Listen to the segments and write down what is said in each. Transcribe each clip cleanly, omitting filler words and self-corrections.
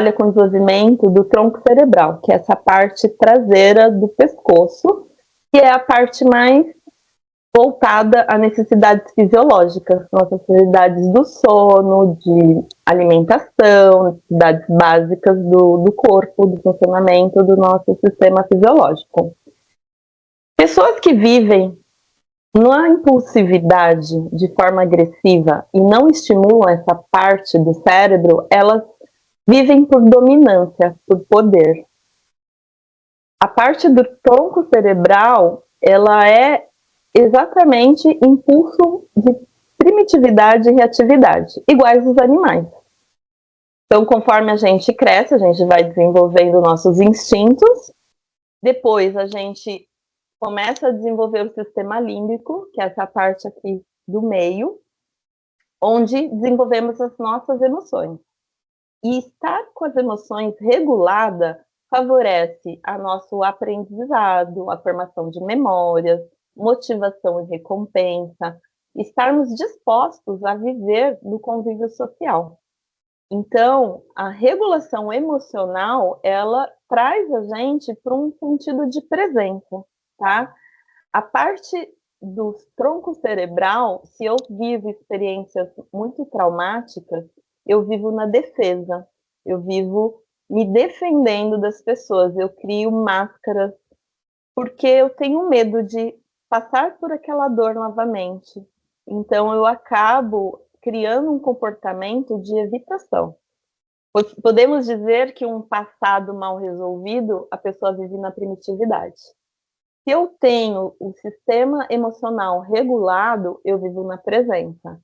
trabalha com o desenvolvimento do tronco cerebral, que é essa parte traseira do pescoço, que é a parte mais voltada a necessidades fisiológicas, nossas necessidades do sono, de alimentação, necessidades básicas do corpo, do funcionamento do nosso sistema fisiológico. Pessoas que vivem na impulsividade de forma agressiva e não estimulam essa parte do cérebro, elas vivem por dominância, por poder. A parte do tronco cerebral, ela é exatamente impulso de primitividade e reatividade, iguais aos animais. Então, conforme a gente cresce, a gente vai desenvolvendo nossos instintos, depois a gente começa a desenvolver o sistema límbico, que é essa parte aqui do meio, onde desenvolvemos as nossas emoções. E estar com as emoções regulada favorece a nosso aprendizado, a formação de memórias, motivação e recompensa, estarmos dispostos a viver no convívio social. Então, a regulação emocional, ela traz a gente para um sentido de presença, tá? A parte do tronco cerebral, se eu vivo experiências muito traumáticas, eu vivo na defesa, eu vivo me defendendo das pessoas, eu crio máscaras, porque eu tenho medo de passar por aquela dor novamente. Então, eu acabo criando um comportamento de evitação. Podemos dizer que um passado mal resolvido, a pessoa vive na primitividade. Se eu tenho o sistema emocional regulado, eu vivo na presença.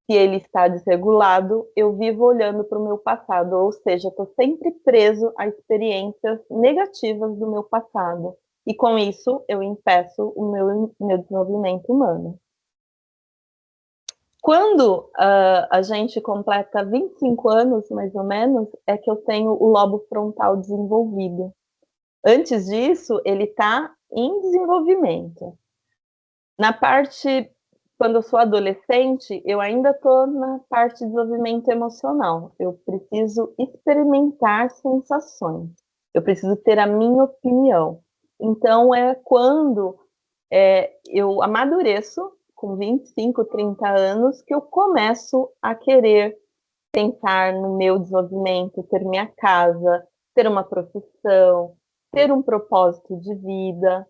Se ele está desregulado, eu vivo olhando para o meu passado, ou seja, estou sempre preso a experiências negativas do meu passado. E com isso, eu impeço o meu desenvolvimento humano. Quando a gente completa 25 anos, mais ou menos, é que eu tenho o lobo frontal desenvolvido. Antes disso, ele está em desenvolvimento. Na parte, quando eu sou adolescente, eu ainda estou na parte de desenvolvimento emocional. Eu preciso experimentar sensações. Eu preciso ter a minha opinião. Então, é quando eu amadureço, com 25, 30 anos, que eu começo a querer pensar no meu desenvolvimento, ter minha casa, ter uma profissão, ter um propósito de vida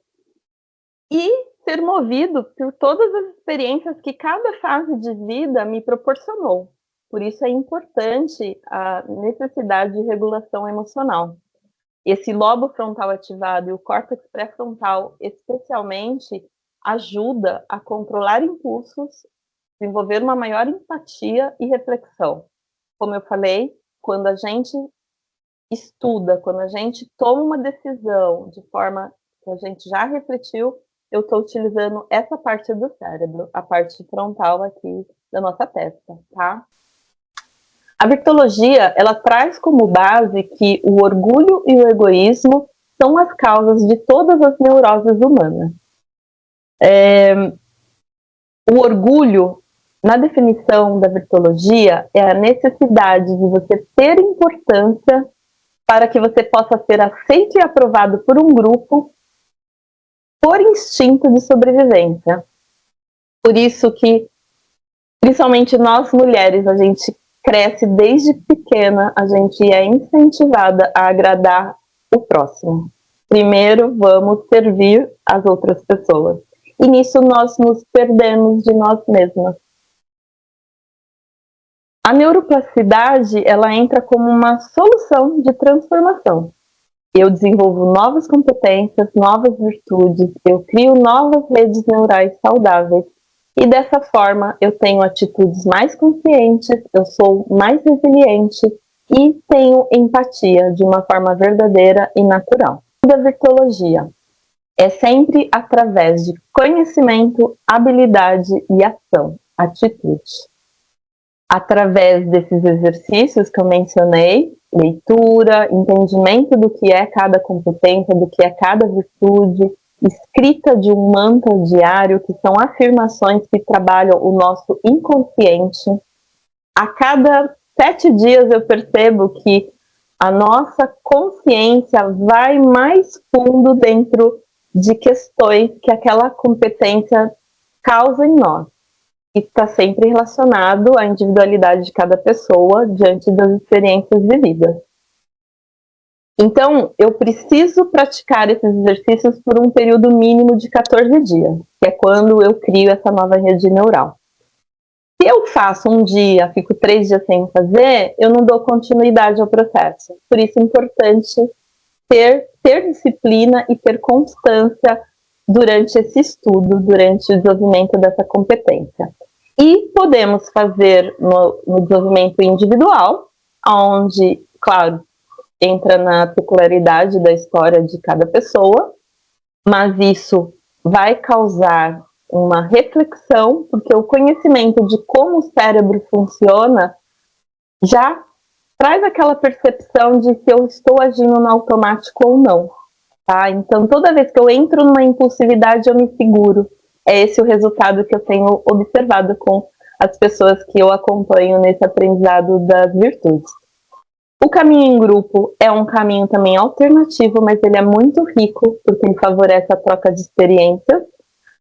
e ser movido por todas as experiências que cada fase de vida me proporcionou. Por isso é importante a necessidade de regulação emocional. Esse lobo frontal ativado e o córtex pré-frontal, especialmente, ajuda a controlar impulsos, desenvolver uma maior empatia e reflexão. Como eu falei, quando a gente estuda, quando a gente toma uma decisão de forma que a gente já refletiu, eu estou utilizando essa parte do cérebro, a parte frontal aqui da nossa testa, tá? A virtologia, ela traz como base que o orgulho e o egoísmo são as causas de todas as neuroses humanas. O orgulho, na definição da virtologia, é a necessidade de você ter importância para que você possa ser aceito e aprovado por um grupo por instinto de sobrevivência. Por isso que, principalmente nós mulheres, a gente cresce desde pequena, a gente é incentivada a agradar o próximo. Primeiro, vamos servir as outras pessoas. E nisso nós nos perdemos de nós mesmas. A neuroplasticidade, ela entra como uma solução de transformação. Eu desenvolvo novas competências, novas virtudes, eu crio novas redes neurais saudáveis. E dessa forma, eu tenho atitudes mais conscientes, eu sou mais resiliente e tenho empatia de uma forma verdadeira e natural. A virtologia é sempre através de conhecimento, habilidade e ação, atitude. Através desses exercícios que eu mencionei, leitura, entendimento do que é cada competência, do que é cada virtude, escrita de um mantra diário, que são afirmações que trabalham o nosso inconsciente. A cada 7 dias eu percebo que a nossa consciência vai mais fundo dentro de questões que aquela competência causa em nós. E está sempre relacionado à individualidade de cada pessoa diante das experiências vividas. Então, eu preciso praticar esses exercícios por um período mínimo de 14 dias, que é quando eu crio essa nova rede neural. Se eu faço um dia, fico 3 dias sem fazer, eu não dou continuidade ao processo. Por isso é importante ter disciplina e ter constância durante esse estudo, durante o desenvolvimento dessa competência. E podemos fazer no desenvolvimento individual, onde, claro, entra na peculiaridade da história de cada pessoa, mas isso vai causar uma reflexão, porque o conhecimento de como o cérebro funciona já traz aquela percepção de se eu estou agindo no automático ou não. Tá? Então, toda vez que eu entro numa impulsividade, eu me seguro. É esse o resultado que eu tenho observado com as pessoas que eu acompanho nesse aprendizado das virtudes. O caminho em grupo é um caminho também alternativo, mas ele é muito rico, porque ele favorece a troca de experiências,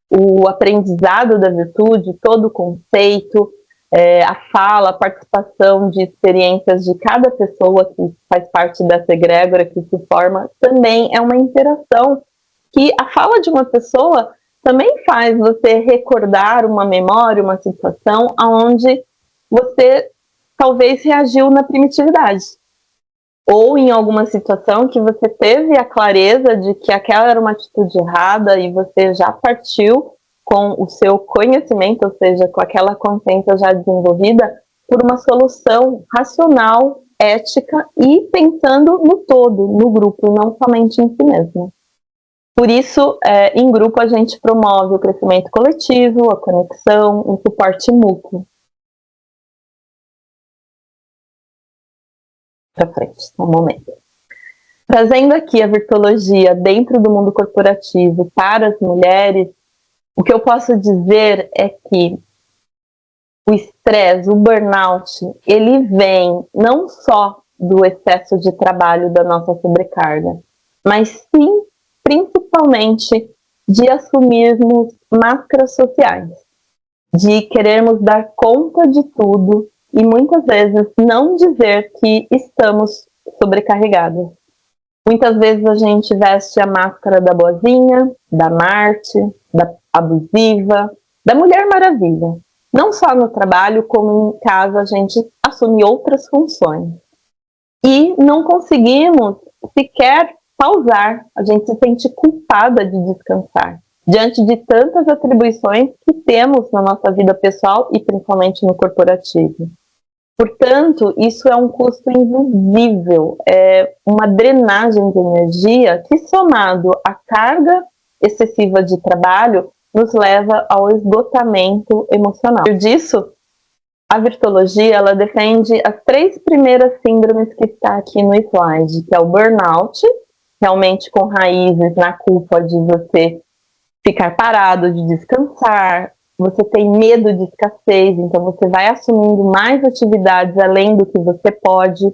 o aprendizado da virtude, todo o conceito, a fala, a participação de experiências de cada pessoa que faz parte dessa egrégora que se forma, também é uma interação que a fala de uma pessoa também faz você recordar uma memória, uma situação onde você talvez reagiu na primitividade. Ou em alguma situação que você teve a clareza de que aquela era uma atitude errada e você já partiu com o seu conhecimento, ou seja, com aquela consciência já desenvolvida, por uma solução racional, ética e pensando no todo, no grupo, não somente em si mesmo. Por isso, em grupo, a gente promove o crescimento coletivo, a conexão, o suporte mútuo. Para frente, um momento. Trazendo aqui a virtuologia dentro do mundo corporativo para as mulheres, o que eu posso dizer é que o estresse, o burnout, ele vem não só do excesso de trabalho, da nossa sobrecarga, mas sim, principalmente, de assumirmos máscaras sociais, de querermos dar conta de tudo e muitas vezes não dizer que estamos sobrecarregados. Muitas vezes a gente veste a máscara da boazinha, da Marte, da abusiva, da Mulher Maravilha. Não só no trabalho, como em casa a gente assume outras funções. E não conseguimos sequer pausar, a gente se sente culpada de descansar, diante de tantas atribuições que temos na nossa vida pessoal e principalmente no corporativo. Portanto, isso é um custo invisível, é uma drenagem de energia que, somado à carga excessiva de trabalho, nos leva ao esgotamento emocional. Por disso, a virtuologia ela defende as 3 primeiras síndromes que está aqui no slide, que é o burnout, realmente com raízes na culpa de você ficar parado, de descansar, você tem medo de escassez, então você vai assumindo mais atividades além do que você pode.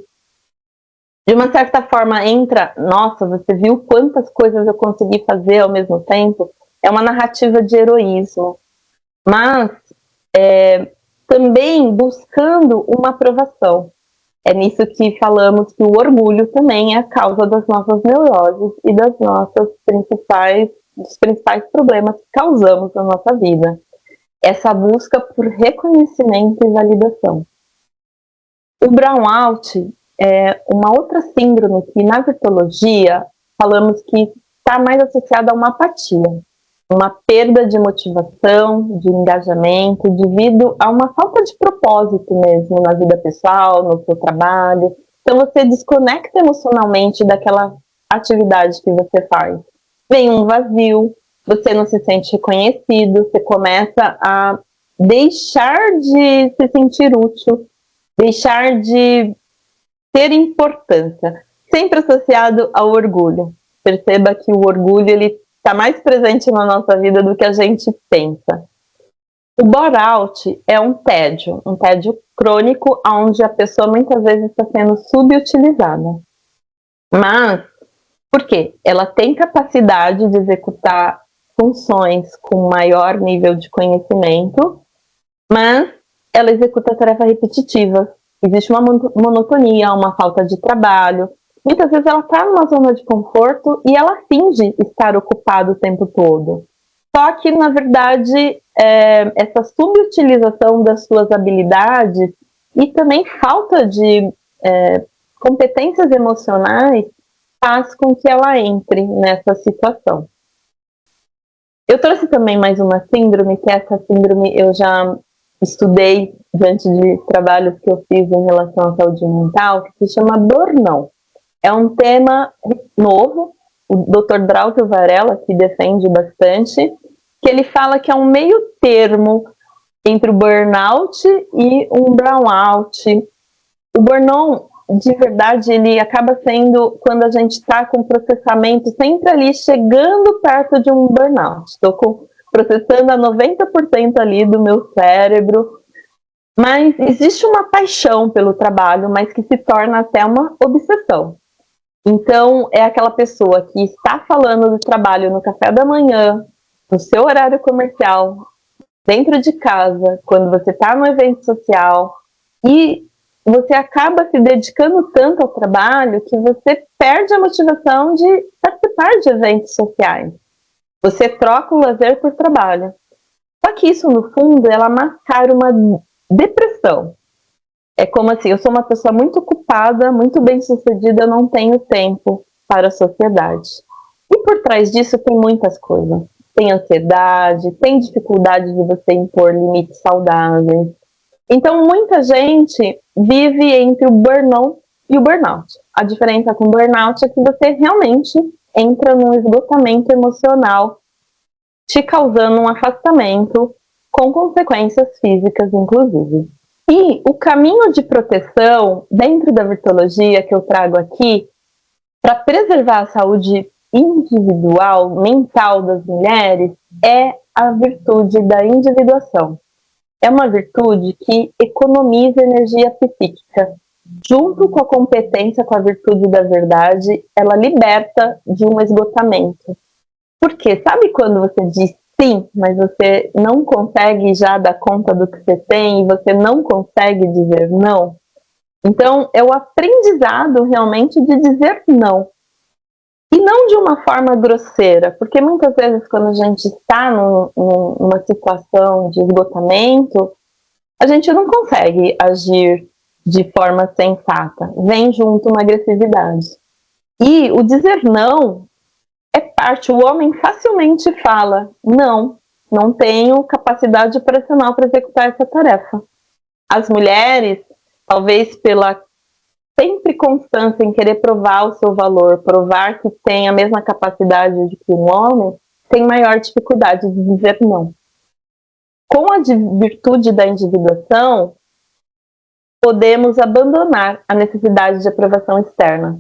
De uma certa forma entra, nossa, você viu quantas coisas eu consegui fazer ao mesmo tempo? É uma narrativa de heroísmo, mas também buscando uma aprovação. É nisso que falamos que o orgulho também é a causa das nossas neuroses e dos principais problemas que causamos na nossa vida. Essa busca por reconhecimento e validação. O burnout é uma outra síndrome que na virtuologia falamos que está mais associada a uma apatia, uma perda de motivação, de engajamento, devido a uma falta de propósito mesmo na vida pessoal, no seu trabalho. Então você desconecta emocionalmente daquela atividade que você faz. Vem um vazio, você não se sente reconhecido, você começa a deixar de se sentir útil, deixar de ter importância, sempre associado ao orgulho. Perceba que o orgulho ele está mais presente na nossa vida do que a gente pensa. O burnout é um tédio crônico, onde a pessoa muitas vezes está sendo subutilizada. Mas, por quê? Ela tem capacidade de executar funções com maior nível de conhecimento, mas ela executa tarefa repetitiva. Existe uma monotonia, uma falta de trabalho. Muitas vezes ela está numa zona de conforto e ela finge estar ocupada o tempo todo. Só que, na verdade, essa subutilização das suas habilidades e também falta de competências emocionais faz com que ela entre nessa situação. Eu trouxe também mais uma síndrome, que essa síndrome eu já estudei diante de trabalhos que eu fiz em relação à saúde mental, que se chama burnout. É um tema novo, o Dr. Drauzio Varela, que defende bastante, que ele fala que é um meio termo entre o burnout e um brownout. O burnout, de verdade, ele acaba sendo quando a gente está com o processamento sempre ali chegando perto de um burnout. Estou processando a 90% ali do meu cérebro, mas existe uma paixão pelo trabalho, mas que se torna até uma obsessão. Então, é aquela pessoa que está falando do trabalho no café da manhã, no seu horário comercial, dentro de casa, quando você está no evento social, e você acaba se dedicando tanto ao trabalho que você perde a motivação de participar de eventos sociais. Você troca o lazer por trabalho. Só que isso, no fundo, ela mascara uma depressão. É como assim, eu sou uma pessoa muito ocupada, muito bem-sucedida, eu não tenho tempo para a sociedade. E por trás disso tem muitas coisas. Tem ansiedade, tem dificuldade de você impor limites saudáveis. Então, muita gente vive entre o burnout e o burnout. A diferença com o burnout é que você realmente entra num esgotamento emocional, te causando um afastamento, com consequências físicas, inclusive. E o caminho de proteção dentro da virtuologia que eu trago aqui, para preservar a saúde individual, mental das mulheres, é a virtude da individuação. É uma virtude que economiza energia psíquica. Junto com a competência, com a virtude da verdade, ela liberta de um esgotamento. Por quê? Sabe quando você diz sim, mas você não consegue já dar conta do que você tem e você não consegue dizer não? Então, é o aprendizado realmente de dizer não. E não de uma forma grosseira, porque muitas vezes quando a gente está numa situação de esgotamento, a gente não consegue agir de forma sensata. Vem junto uma agressividade. E o dizer não é parte, o homem facilmente fala, não tenho capacidade operacional para executar essa tarefa. As mulheres, talvez pela sempre constância em querer provar o seu valor, provar que tem a mesma capacidade de que um homem, tem maior dificuldade de dizer não. Com a virtude da individuação, podemos abandonar a necessidade de aprovação externa.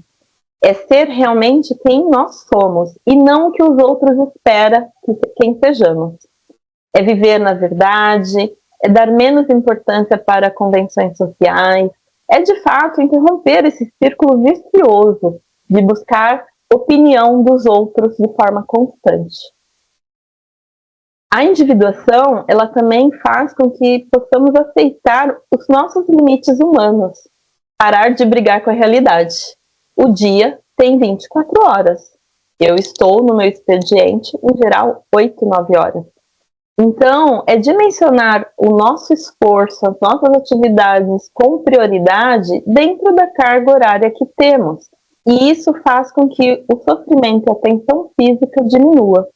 É ser realmente quem nós somos e não o que os outros esperam quem sejamos. É viver na verdade, é dar menos importância para convenções sociais, é de fato interromper esse círculo vicioso de buscar opinião dos outros de forma constante. A individuação, ela também faz com que possamos aceitar os nossos limites humanos, parar de brigar com a realidade. O dia tem 24 horas. Eu estou no meu expediente, em geral, 8, 9 horas. Então, é dimensionar o nosso esforço, as nossas atividades com prioridade dentro da carga horária que temos. E isso faz com que o sofrimento e a tensão física diminua.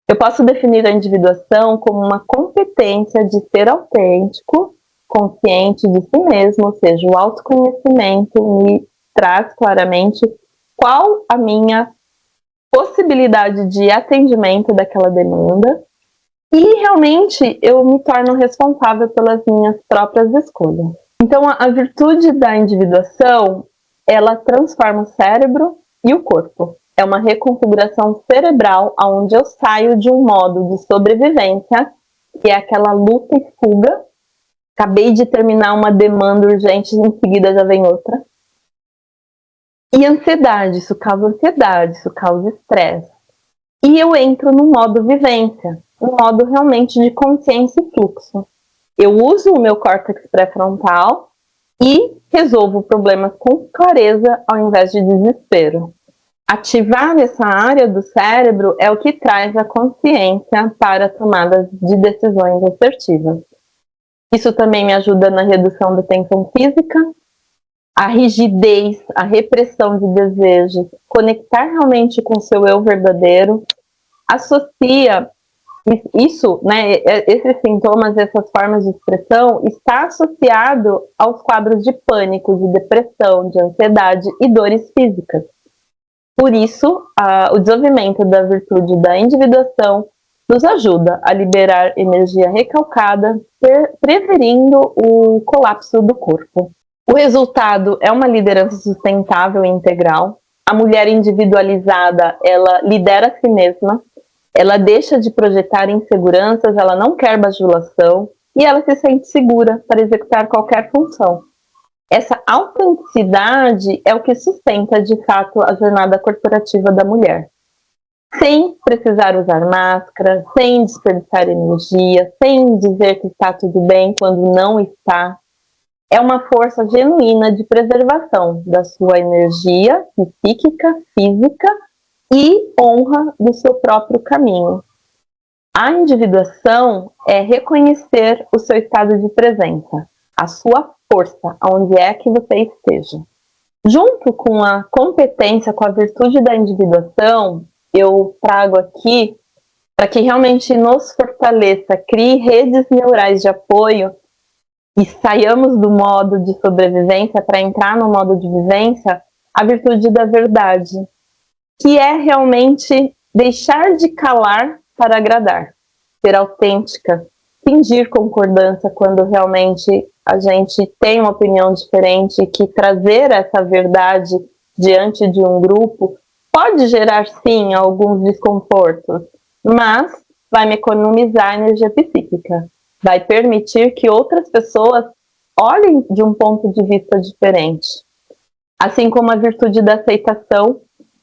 Eu posso definir a individuação como uma competência de ser autêntico, consciente de si mesmo, ou seja, o autoconhecimento me traz claramente qual a minha possibilidade de atendimento daquela demanda e realmente eu me torno responsável pelas minhas próprias escolhas. Então a virtude da individuação, ela transforma o cérebro e o corpo. É uma reconfiguração cerebral onde eu saio de um modo de sobrevivência, que é aquela luta e fuga. Acabei de terminar uma demanda urgente e em seguida já vem outra. E ansiedade, isso causa estresse. E eu entro no modo vivência, um modo realmente de consciência e fluxo. Eu uso o meu córtex pré-frontal e resolvo problemas com clareza ao invés de desespero. Ativar essa área do cérebro é o que traz a consciência para tomadas de decisões assertivas. Isso também me ajuda na redução da tensão física, a rigidez, a repressão de desejos, conectar realmente com o seu eu verdadeiro, associa isso, né, esses sintomas, essas formas de expressão, está associado aos quadros de pânico, de depressão, de ansiedade e dores físicas. Por isso, o desenvolvimento da virtude da individuação nos ajuda a liberar energia recalcada, prevenindo o colapso do corpo. O resultado é uma liderança sustentável e integral. A mulher individualizada, ela lidera a si mesma, ela deixa de projetar inseguranças, ela não quer bajulação e ela se sente segura para executar qualquer função. Essa autenticidade é o que sustenta, de fato, a jornada corporativa da mulher. Sem precisar usar máscara, sem desperdiçar energia, sem dizer que está tudo bem quando não está. É uma força genuína de preservação da sua energia psíquica, física e honra do seu próprio caminho. A individuação é reconhecer o seu estado de presença, a sua força, aonde é que você esteja. Junto com a competência, com a virtude da individuação, eu trago aqui para que realmente nos fortaleça, crie redes neurais de apoio e saiamos do modo de sobrevivência para entrar no modo de vivência, a virtude da verdade, que é realmente deixar de calar para agradar, ser autêntica, fingir concordância quando realmente a gente tem uma opinião diferente, que trazer essa verdade diante de um grupo pode gerar, sim, alguns desconfortos, mas vai me economizar energia psíquica, vai permitir que outras pessoas olhem de um ponto de vista diferente. Assim como a virtude da aceitação,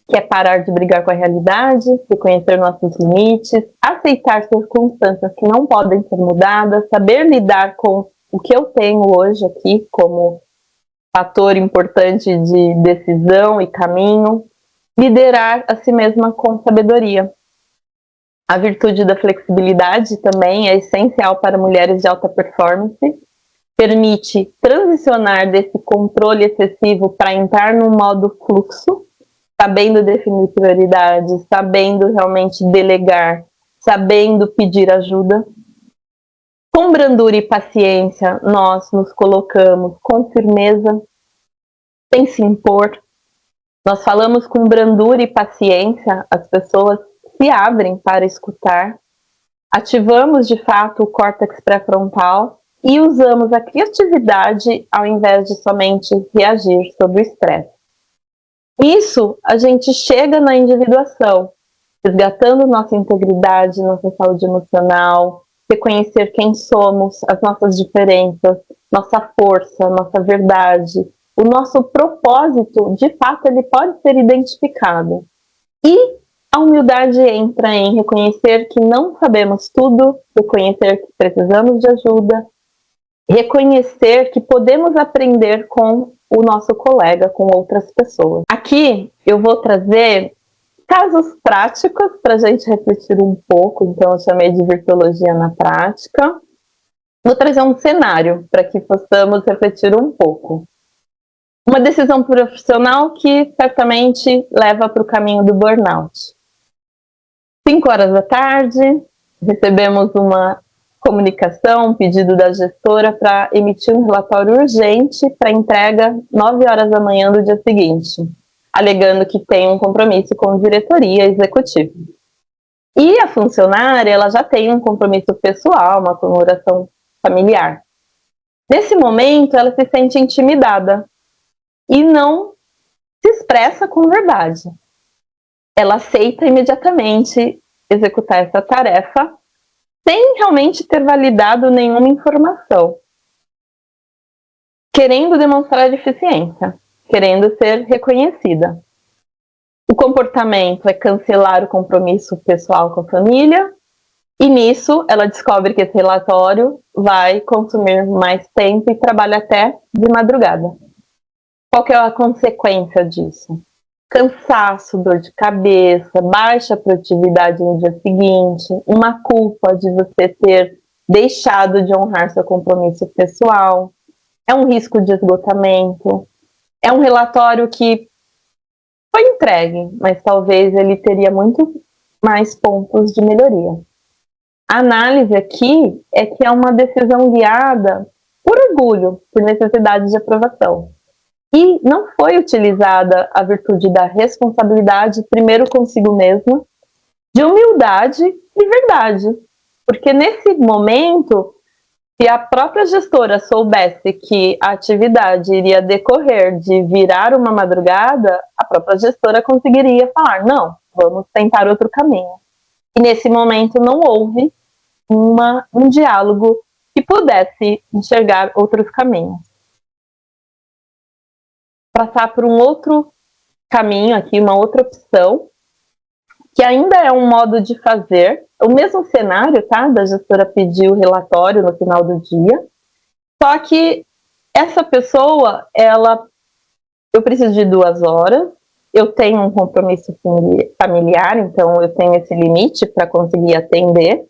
que é parar de brigar com a realidade, reconhecer nossos limites, aceitar circunstâncias que não podem ser mudadas, saber lidar com o que eu tenho hoje aqui como fator importante de decisão e caminho, liderar a si mesma com sabedoria. A virtude da flexibilidade também é essencial para mulheres de alta performance, permite transicionar desse controle excessivo para entrar no modo fluxo, sabendo definir prioridades, sabendo realmente delegar, sabendo pedir ajuda. Com brandura e paciência, nós nos colocamos com firmeza, sem se impor. Nós falamos com brandura e paciência, as pessoas se abrem para escutar. Ativamos, de fato, o córtex pré-frontal e usamos a criatividade ao invés de somente reagir sob o estresse. Isso a gente chega na individuação, resgatando nossa integridade, nossa saúde emocional, reconhecer quem somos, as nossas diferenças, nossa força, nossa verdade. O nosso propósito, de fato, ele pode ser identificado. E a humildade entra em reconhecer que não sabemos tudo, reconhecer que precisamos de ajuda, reconhecer que podemos aprender com o nosso colega, com outras pessoas. Aqui eu vou trazer casos práticos para a gente refletir um pouco, então eu chamei de virtuologia na prática. Vou trazer um cenário para que possamos refletir um pouco. Uma decisão profissional que certamente leva para o caminho do burnout. 5 horas da tarde, recebemos uma comunicação, um pedido da gestora para emitir um relatório urgente para entrega 9 horas da manhã do dia seguinte, alegando que tem um compromisso com diretoria executiva. E a funcionária, ela já tem um compromisso pessoal, uma comemoração familiar. Nesse momento, ela se sente intimidada e não se expressa com verdade. Ela aceita imediatamente executar essa tarefa sem realmente ter validado nenhuma informação, querendo demonstrar eficiência. querendo ser reconhecida. O comportamento é cancelar o compromisso pessoal com a família, e nisso ela descobre que esse relatório vai consumir mais tempo e trabalha até de madrugada. Qual que é a consequência disso? Cansaço, dor de cabeça, baixa produtividade no dia seguinte, uma culpa de você ter deixado de honrar seu compromisso pessoal, é um risco de esgotamento, é um relatório que foi entregue, mas talvez ele teria muito mais pontos de melhoria. A análise aqui é que é uma decisão guiada por orgulho, por necessidade de aprovação. E não foi utilizada a virtude da responsabilidade, primeiro consigo mesma, de humildade e verdade. Porque nesse momento, se a própria gestora soubesse que a atividade iria decorrer de virar uma madrugada, a própria gestora conseguiria falar, não, vamos tentar outro caminho. E nesse momento não houve um diálogo que pudesse enxergar outros caminhos. Passar por um outro caminho aqui, uma outra opção, que ainda é um modo de fazer, o mesmo cenário, tá? Da gestora pedir o relatório no final do dia, só que essa pessoa, eu preciso de 2 horas, eu tenho um compromisso familiar, então eu tenho esse limite para conseguir atender.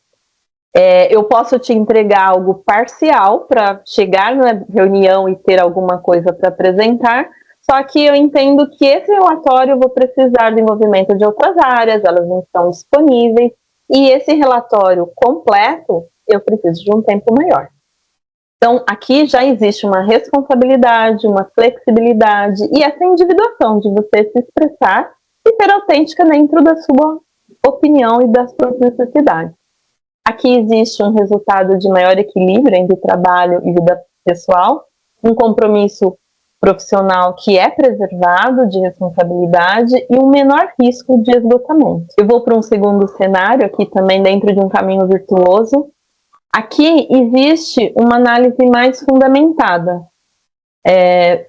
Eu posso te entregar algo parcial para chegar na reunião e ter alguma coisa para apresentar, só que eu entendo que esse relatório eu vou precisar do envolvimento de outras áreas, elas não estão disponíveis, e esse relatório completo eu preciso de um tempo maior. Então, aqui já existe uma responsabilidade, uma flexibilidade e essa individuação de você se expressar e ser autêntica dentro da sua opinião e das suas necessidades. Aqui existe um resultado de maior equilíbrio entre trabalho e vida pessoal, um compromisso profissional que é preservado de responsabilidade e um menor risco de esgotamento. Eu vou para um segundo cenário aqui também dentro de um caminho virtuoso. Aqui existe uma análise mais fundamentada. É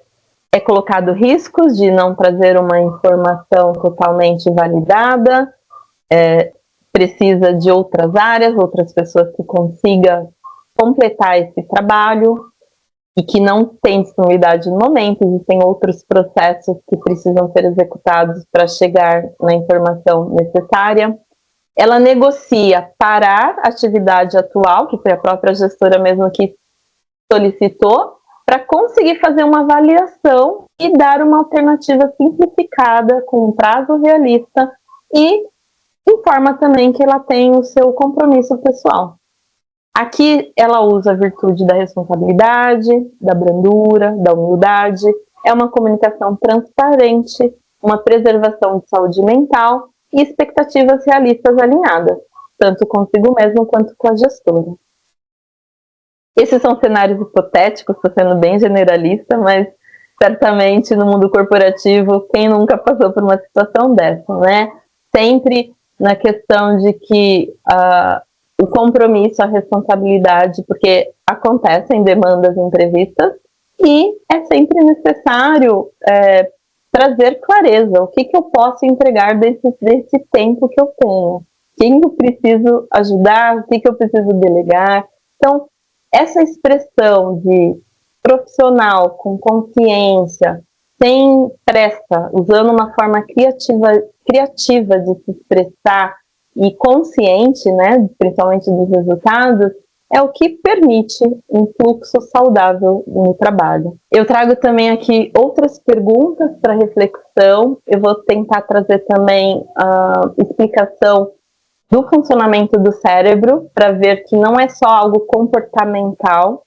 colocado riscos de não trazer uma informação totalmente validada, precisa de outras áreas, outras pessoas que consigam completar esse trabalho e que não tem disponibilidade no momento, existem outros processos que precisam ser executados para chegar na informação necessária. Ela negocia parar a atividade atual, que foi a própria gestora mesmo que solicitou, para conseguir fazer uma avaliação e dar uma alternativa simplificada, com um prazo realista, e informa também que ela tem o seu compromisso pessoal. Aqui ela usa a virtude da responsabilidade, da brandura, da humildade, é uma comunicação transparente, uma preservação de saúde mental e expectativas realistas alinhadas, tanto consigo mesmo quanto com a gestora. Esses são cenários hipotéticos, estou sendo bem generalista, mas certamente no mundo corporativo, quem nunca passou por uma situação dessa, né? Sempre na questão de que o compromisso, a responsabilidade, porque acontecem demandas imprevistas e é sempre necessário trazer clareza, o que eu posso entregar desse tempo que eu tenho, quem eu preciso ajudar, o que eu preciso delegar. Então, essa expressão de profissional com consciência, sem pressa, usando uma forma criativa de se expressar e consciente, né, principalmente dos resultados, é o que permite um fluxo saudável no trabalho. Eu trago também aqui outras perguntas para reflexão. Eu vou tentar trazer também a explicação do funcionamento do cérebro, para ver que não é só algo comportamental.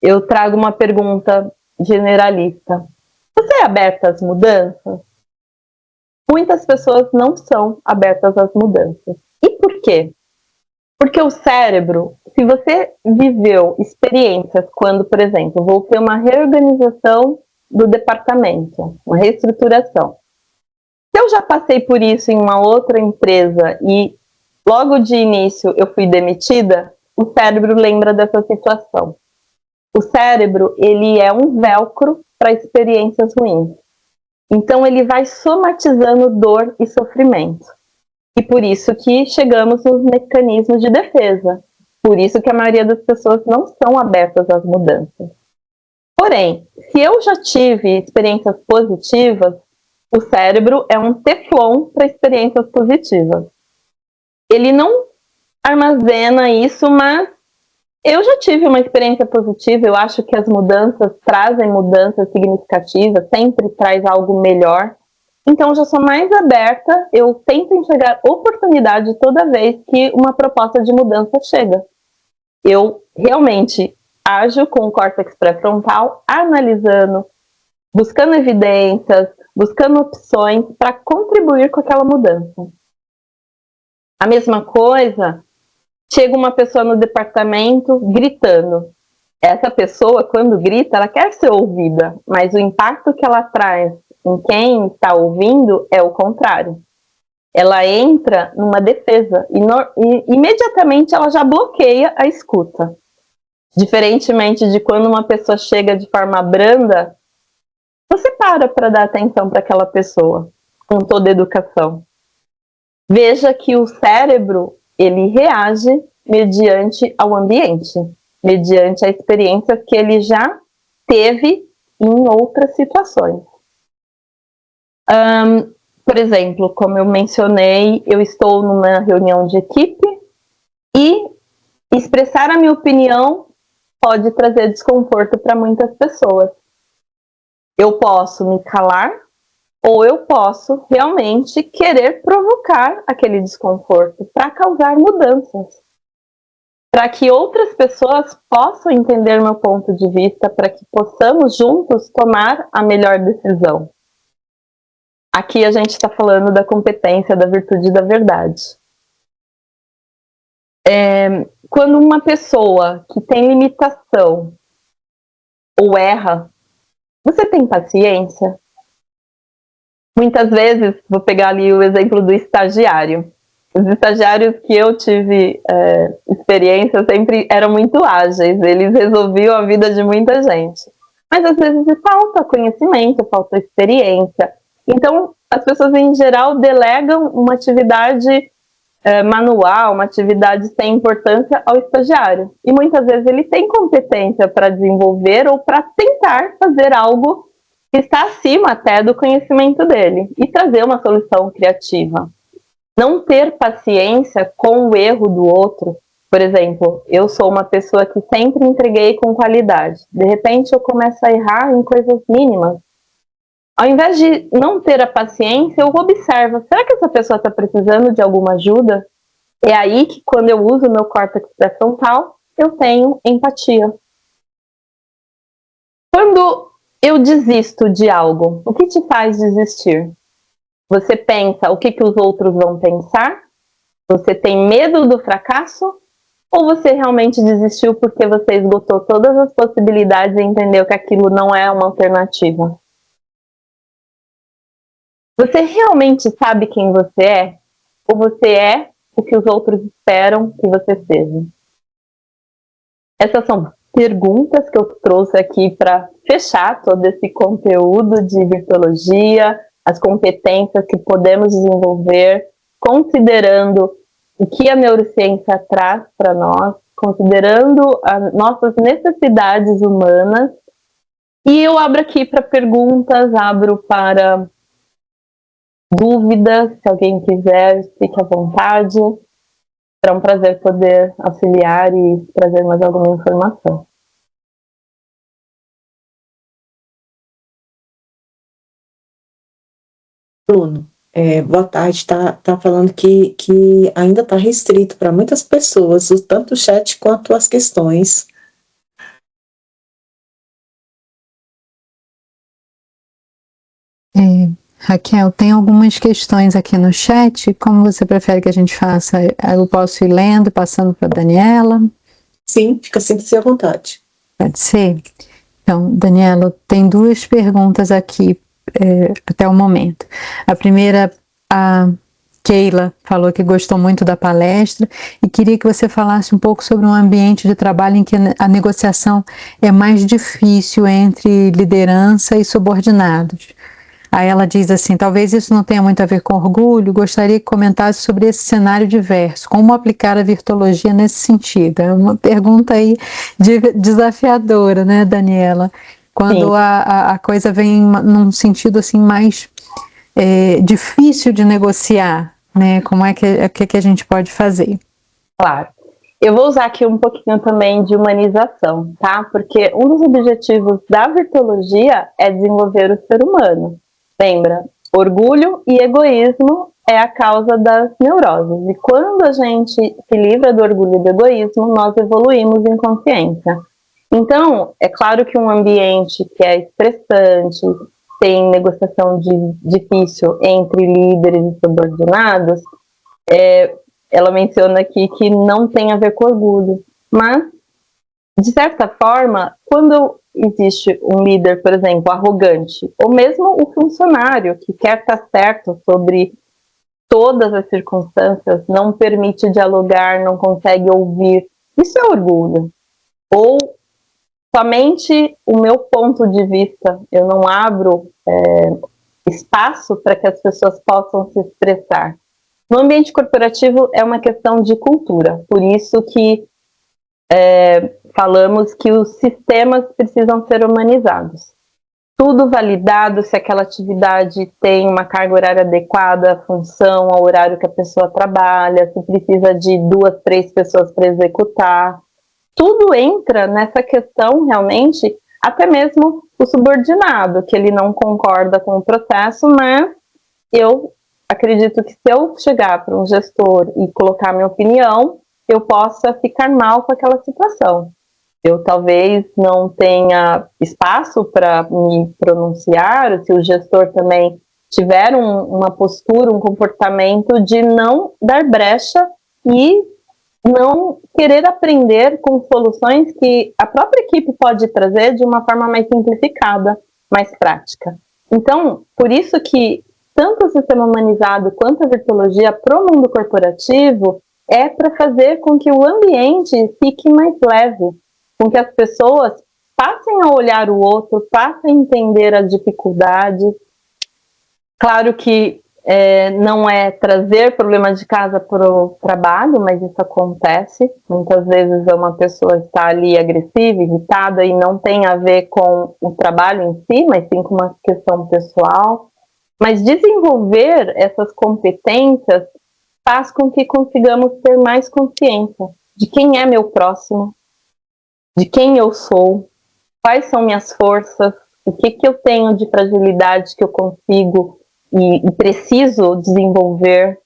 Eu trago uma pergunta generalista. Você é aberta às mudanças? Muitas pessoas não são abertas às mudanças. E por quê? Porque o cérebro, se você viveu experiências quando, por exemplo, vou ter uma reorganização do departamento, uma reestruturação. Se eu já passei por isso em uma outra empresa e logo de início eu fui demitida, o cérebro lembra dessa situação. O cérebro, ele é um velcro para experiências ruins. Então ele vai somatizando dor e sofrimento. E por isso que chegamos nos mecanismos de defesa. Por isso que a maioria das pessoas não são abertas às mudanças. Porém, se eu já tive experiências positivas, o cérebro é um teflon para experiências positivas. Ele não armazena isso, mas eu já tive uma experiência positiva. Eu acho que as mudanças trazem mudanças significativas, sempre traz algo melhor. Então, eu já sou mais aberta, eu tento enxergar oportunidade toda vez que uma proposta de mudança chega. Eu realmente ajo com o córtex pré-frontal, analisando, buscando evidências, buscando opções para contribuir com aquela mudança. A mesma coisa, chega uma pessoa no departamento gritando. Essa pessoa, quando grita, ela quer ser ouvida, mas o impacto que ela traz em quem está ouvindo é o contrário. Ela entra numa defesa e imediatamente ela já bloqueia a escuta. Diferentemente de quando uma pessoa chega de forma branda, você para dar atenção para aquela pessoa, com toda a educação. Veja que o cérebro, ele reage mediante ao ambiente, mediante a experiência que ele já teve em outras situações. Por exemplo, como eu mencionei, eu estou numa reunião de equipe e expressar a minha opinião pode trazer desconforto para muitas pessoas. Eu posso me calar ou eu posso realmente querer provocar aquele desconforto para causar mudanças, para que outras pessoas possam entender meu ponto de vista, para que possamos juntos tomar a melhor decisão. Aqui a gente está falando da competência, da virtude e da verdade. Quando uma pessoa que tem limitação ou erra, você tem paciência? Muitas vezes, vou pegar ali o exemplo do estagiário. Os estagiários que eu tive experiência sempre eram muito ágeis, eles resolviam a vida de muita gente. Mas às vezes falta conhecimento, falta experiência. Então, as pessoas em geral delegam uma atividade manual, uma atividade sem importância ao estagiário. E muitas vezes ele tem competência para desenvolver ou para tentar fazer algo que está acima até do conhecimento dele e trazer uma solução criativa. Não ter paciência com o erro do outro. Por exemplo, eu sou uma pessoa que sempre entreguei com qualidade. De repente eu começo a errar em coisas mínimas. Ao invés de não ter a paciência, eu observo, será que essa pessoa está precisando de alguma ajuda? É aí que, quando eu uso o meu córtex pré-frontal, eu tenho empatia. Quando eu desisto de algo, o que te faz desistir? Você pensa o que os outros vão pensar? Você tem medo do fracasso? Ou você realmente desistiu porque você esgotou todas as possibilidades e entendeu que aquilo não é uma alternativa? Você realmente sabe quem você é? Ou você é o que os outros esperam que você seja? Essas são perguntas que eu trouxe aqui para fechar todo esse conteúdo de virtuologia, as competências que podemos desenvolver, considerando o que a neurociência traz para nós, considerando as nossas necessidades humanas. E eu abro aqui para perguntas, abro para dúvidas, se alguém quiser, fique à vontade. Será um prazer poder auxiliar e trazer mais alguma informação. Bruno, boa tarde. Está falando que ainda está restrito para muitas pessoas, tanto o chat quanto as questões. Raquel, tem algumas questões aqui no chat. Como você prefere que a gente faça? Eu posso ir lendo, passando para a Daniela? Sim, fica sempre à vontade. Pode ser? Então, Daniela, tem duas perguntas aqui até o momento. A primeira, a Keila falou que gostou muito da palestra e queria que você falasse um pouco sobre um ambiente de trabalho em que a negociação é mais difícil entre liderança e subordinados. Aí ela diz assim, talvez isso não tenha muito a ver com orgulho, gostaria que comentasse sobre esse cenário diverso, como aplicar a virtuologia nesse sentido. É uma pergunta aí desafiadora, né, Daniela? Quando a coisa vem num sentido assim mais difícil de negociar, né? Como é que a gente pode fazer? Claro. Eu vou usar aqui um pouquinho também de humanização, tá? Porque um dos objetivos da virtuologia é desenvolver o ser humano. Lembra? Orgulho e egoísmo é a causa das neuroses. E quando a gente se livra do orgulho e do egoísmo, nós evoluímos em consciência. Então, é claro que um ambiente que é estressante, tem negociação difícil entre líderes e subordinados, ela menciona aqui que não tem a ver com orgulho. Mas, de certa forma, quando existe um líder, por exemplo, arrogante, ou mesmo o funcionário que quer estar certo sobre todas as circunstâncias, não permite dialogar, não consegue ouvir, isso é orgulho. Ou somente o meu ponto de vista, eu não abro espaço para que as pessoas possam se expressar. No ambiente corporativo é uma questão de cultura, por isso que falamos que os sistemas precisam ser humanizados. Tudo validado, se aquela atividade tem uma carga horária adequada, a função, ao horário que a pessoa trabalha, se precisa de 2, 3 pessoas para executar. Tudo entra nessa questão realmente, até mesmo o subordinado, que ele não concorda com o processo, mas eu acredito que se eu chegar para um gestor e colocar minha opinião, eu possa ficar mal com aquela situação. Eu talvez não tenha espaço para me pronunciar, se o gestor também tiver uma postura, um comportamento de não dar brecha e não querer aprender com soluções que a própria equipe pode trazer de uma forma mais simplificada, mais prática. Então, por isso que tanto o sistema humanizado quanto a virtuologia para o mundo corporativo é para fazer com que o ambiente fique mais leve, com que as pessoas passem a olhar o outro, passem a entender as dificuldades. Claro que não é trazer problemas de casa para o trabalho, mas isso acontece. Muitas vezes uma pessoa está ali agressiva, irritada, e não tem a ver com o trabalho em si, mas sim com uma questão pessoal. Mas desenvolver essas competências faz com que consigamos ter mais consciência de quem é meu próximo, de quem eu sou, quais são minhas forças, o que eu tenho de fragilidade que eu consigo e preciso desenvolver.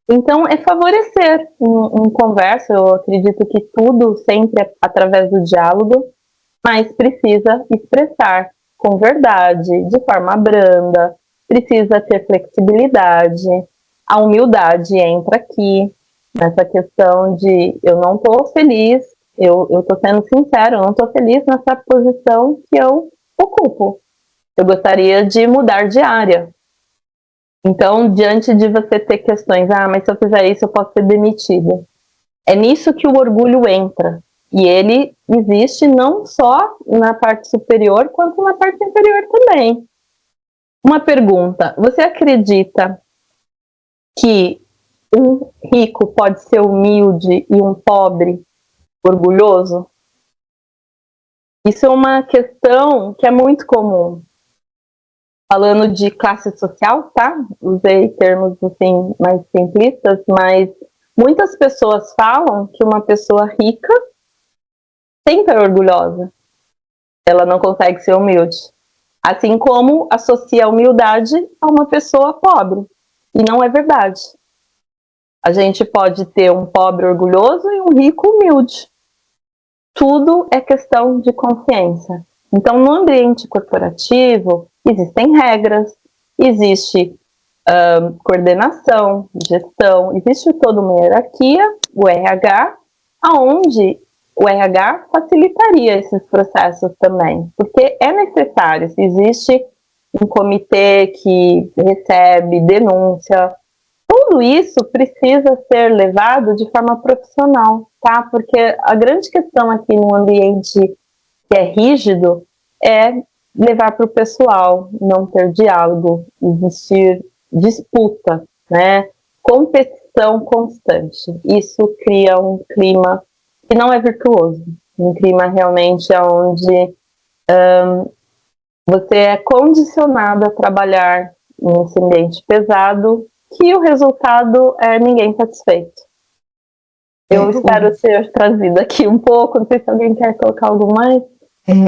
Então, é favorecer um conversa. Eu acredito que tudo sempre é através do diálogo, mas precisa expressar com verdade, de forma branda, precisa ter flexibilidade. A humildade entra aqui, nessa questão de eu não estou feliz, eu estou sendo sincero, eu não estou feliz nessa posição que eu ocupo. Eu gostaria de mudar de área. Então, diante de você ter questões, mas se eu fizer isso eu posso ser demitida. É nisso que o orgulho entra. E ele existe não só na parte superior, quanto na parte inferior também. Uma pergunta, você acredita que um rico pode ser humilde e um pobre orgulhoso? Isso é uma questão que é muito comum. Falando de classe social, tá? Usei termos assim mais simplistas, mas muitas pessoas falam que uma pessoa rica sempre é orgulhosa. Ela não consegue ser humilde. Assim como associa a humildade a uma pessoa pobre. E não é verdade. A gente pode ter um pobre orgulhoso e um rico humilde. Tudo é questão de consciência. Então, no ambiente corporativo, existem regras, existe coordenação, gestão, existe toda uma hierarquia, o RH, aonde o RH facilitaria esses processos também, porque é necessário. Se existe um comitê que recebe denúncia, Tudo isso precisa ser levado de forma profissional, tá? Porque a grande questão aqui no ambiente que é rígido é levar para o pessoal, não ter diálogo, existir disputa, né? Competição constante. Isso cria um clima que não é virtuoso, um clima realmente onde você é condicionado a trabalhar nesse ambiente pesado, que o resultado é ninguém satisfeito. Eu espero ter trazido aqui um pouco, não sei se alguém quer colocar algo mais.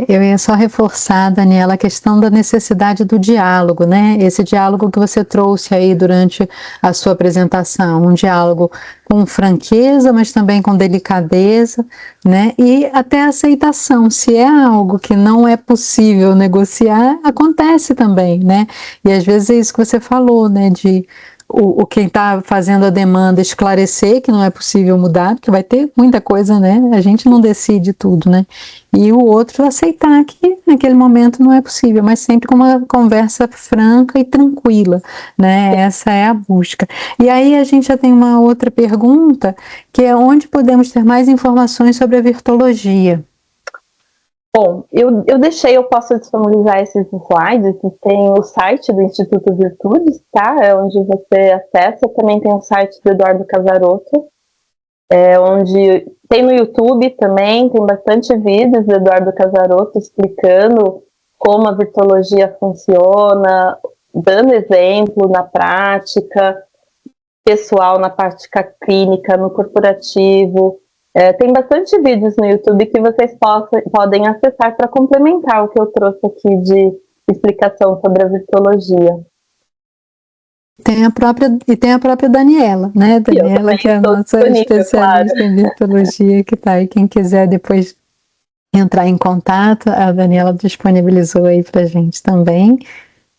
Eu ia só reforçar, Daniela, a questão da necessidade do diálogo, né? Esse diálogo que você trouxe aí durante a sua apresentação, um diálogo com franqueza, mas também com delicadeza, né? E até aceitação. Se é algo que não é possível negociar, acontece também, né? E às vezes é isso que você falou, né? De quem está fazendo a demanda esclarecer que não é possível mudar, porque vai ter muita coisa, né? A gente não decide tudo, né? E o outro aceitar que naquele momento não é possível, mas sempre com uma conversa franca e tranquila, né? Essa é a busca. E aí a gente já tem uma outra pergunta, que é onde podemos ter mais informações sobre a virtologia? Bom, eu posso disponibilizar esses slides, tem o site do Instituto Virtudes, tá? É onde você acessa, também tem o site do Eduardo Casarotto, onde tem no YouTube também, tem bastante vídeos do Eduardo Casarotto explicando como a virtologia funciona, dando exemplo na prática, pessoal, na prática clínica, no corporativo. Tem bastante vídeos no YouTube que vocês podem acessar para complementar o que eu trouxe aqui de explicação sobre a virtologia. Tem a própria Daniela, né? Daniela, que é a nossa especialista em virtologia, que está aí. Quem quiser depois entrar em contato, a Daniela disponibilizou aí para a gente também.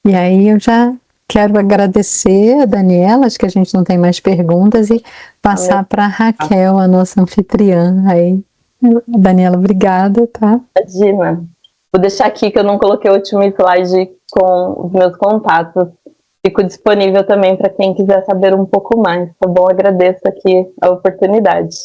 E aí eu já quero agradecer a Daniela, acho que a gente não tem mais perguntas, e passar para a Raquel, a nossa anfitriã. Aí, Daniela, obrigada, tá? Imagina. Vou deixar aqui que eu não coloquei o último slide com os meus contatos. Fico disponível também para quem quiser saber um pouco mais, tá bom? Agradeço aqui a oportunidade.